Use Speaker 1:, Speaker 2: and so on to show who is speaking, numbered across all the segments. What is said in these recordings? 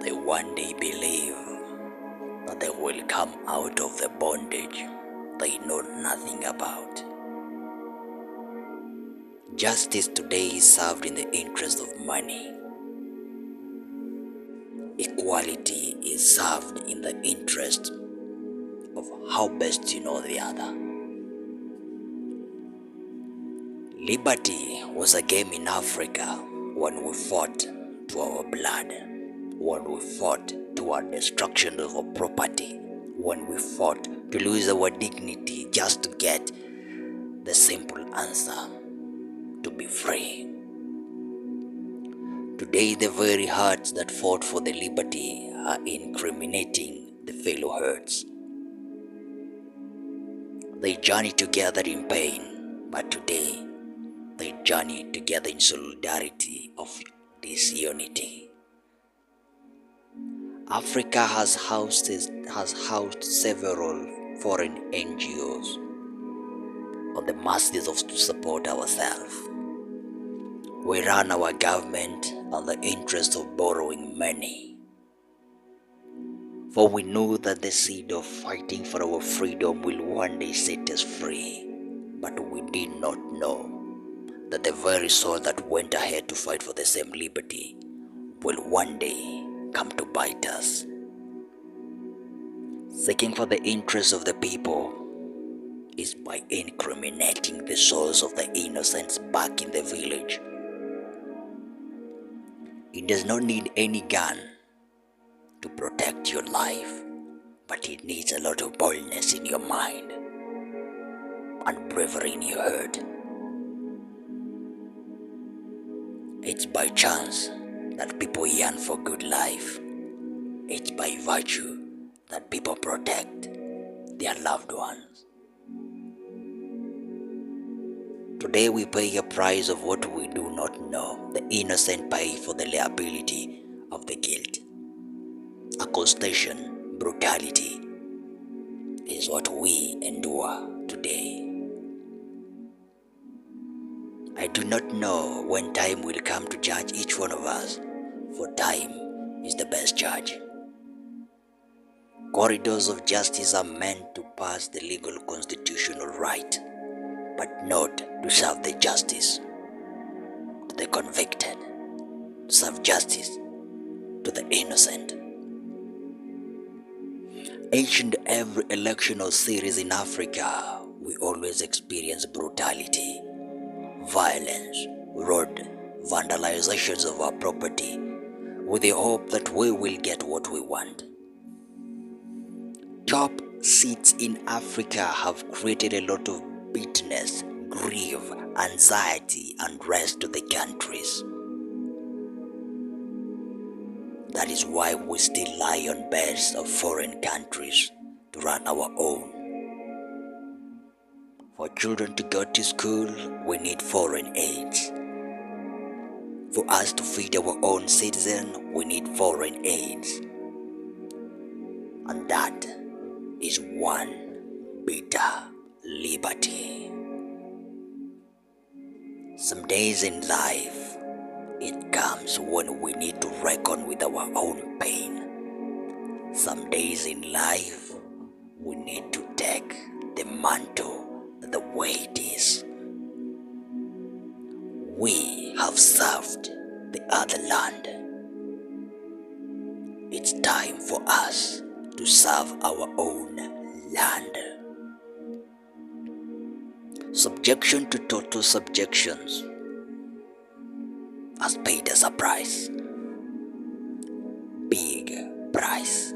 Speaker 1: They one day believe that they will come out of the bondage they know nothing about. Justice today is served in the interest of money. Equality is served in the interest of how best you know the other. Liberty was a game in Africa when we fought to our blood, when we fought to our destruction of our property, when we fought to lose our dignity just to get the simple answer to be free. Today, the very hearts that fought for the liberty are incriminating the fellow hearts. They journey together in pain, but today they journey together in solidarity of disunity. Africa has housed several foreign NGOs on the masses to support ourselves. We run our government on the interest of borrowing money. For we know that the seed of fighting for our freedom will one day set us free. But we did not know that the very soul that went ahead to fight for the same liberty will one day come to bite us. Seeking for the interests of the people is by incriminating the souls of the innocents back in the village. It does not need any gun to protect your life, but it needs a lot of boldness in your mind and bravery in your heart. It's by chance that people yearn for good life. It's by virtue that people protect their loved ones. Today we pay a price of what we do not know. The innocent pay for the liability of the guilt. Accusation, brutality is what we endure today. I do not know when time will come to judge each one of us, for time is the best judge. Corridors of justice are meant to pass the legal constitutional right, but not to serve the justice to the convicted, to serve justice to the innocent. Each and every electional series in Africa, we always experience brutality, violence, road vandalizations of our property, with the hope that we will get what we want. Top seats in Africa have created a lot of bitterness, grief, anxiety, and rest to the countries. That is why we still lie on beds of foreign countries to run our own. For children to go to school, we need foreign aids. For us to feed our own citizens, we need foreign aids. And that is one bitter liberty. Some days in life, it comes when we need to reckon with our own pain. Some days in life, we need to take the mantle the way it is. We have served the other land. It's time for us to serve our own land. Subjection to total subjections has paid us a price. Big price.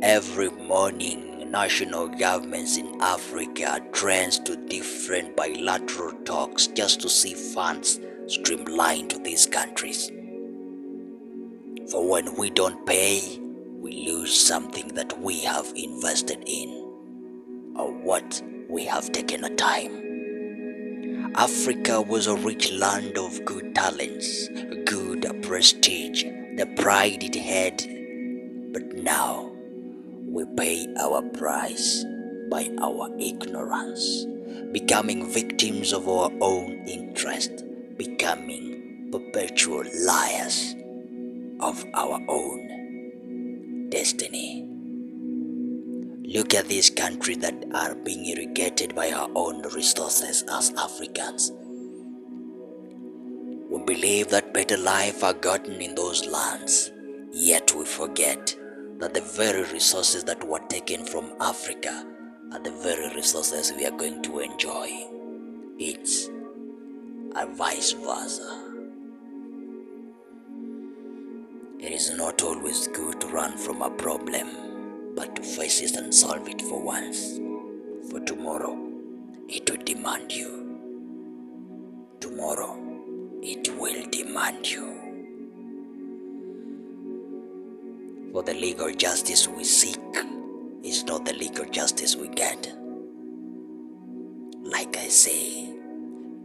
Speaker 1: Every morning, national governments in Africa trends to different bilateral talks just to see funds streamlined to these countries. For when we don't pay, we lose something that we have invested in, or what we have taken a time. Africa was a rich land of good talents, good prestige, the pride it had, but now we pay our price by our ignorance, becoming victims of our own interest, becoming perpetual liars of our own destiny. Look at these countries that are being irrigated by our own resources as Africans. We believe that better life are gotten in those lands, yet we forget that the very resources that were taken from Africa are the very resources we are going to enjoy. It's a vice versa. It is not always good to run from a problem, but to face it and solve it for once. For tomorrow, it will demand you. Tomorrow, it will demand you. For the legal justice we seek is not the legal justice we get. Like I say,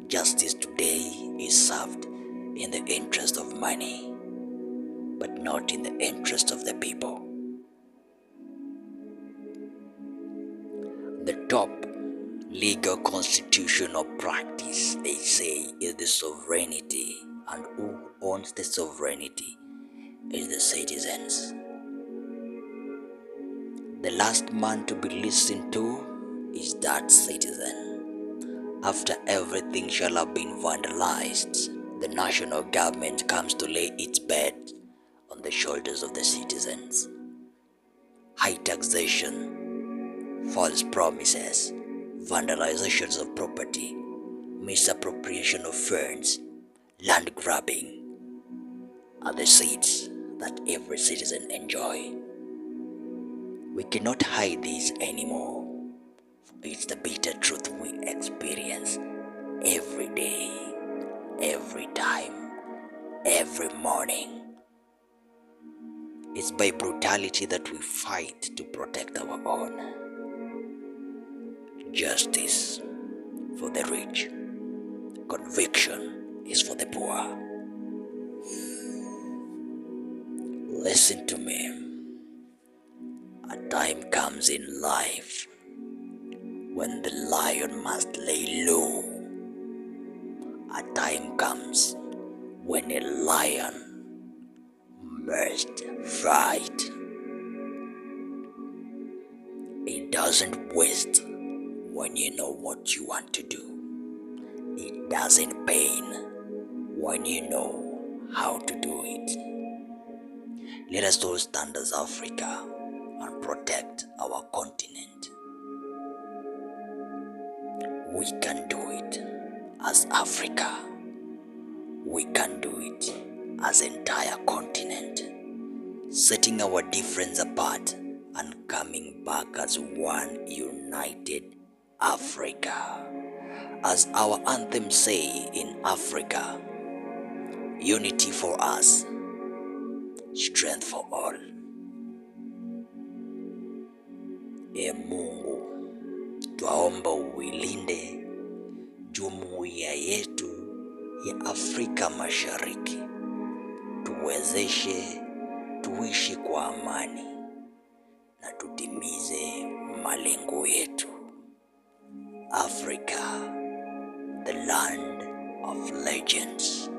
Speaker 1: justice today is served in the interest of money, but not in the interest of the people. The top legal constitutional practice, they say, is the sovereignty, and who owns the sovereignty is the citizens. The last man to be listened to is that citizen. After everything shall have been vandalized, the national government comes to lay its bed on the shoulders of the citizens. High taxation, false promises, vandalizations of property, misappropriation of funds, land grabbing are the seeds that every citizen enjoy. We cannot hide this anymore. It's the bitter truth we experience every day, every time, every morning. It's by brutality that we fight to protect our own. Justice for the rich, conviction is for the poor. Listen to me. A time comes in life when the lion must lay low. A time comes when a lion must fight. It doesn't waste when you know what you want to do. It doesn't pain when you know how to do it. Let us all stand as Africa and protect our continent. We can do it as Africa. We can do it as entire continent, setting our difference apart and coming back as one united Africa. As our anthem say in Africa, unity for us, strength for all. Mungu, twaomba uilinde jumuiya yetu ya Afrika Mashariki, tuwezeshe tuishi kwa amani na tutimize malengo yetu. Africa, the land of legends.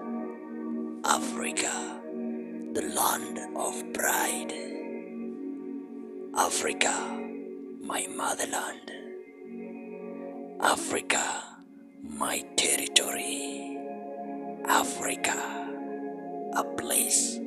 Speaker 1: Africa, the land of pride. Africa, my motherland. Africa, my territory. Africa, a place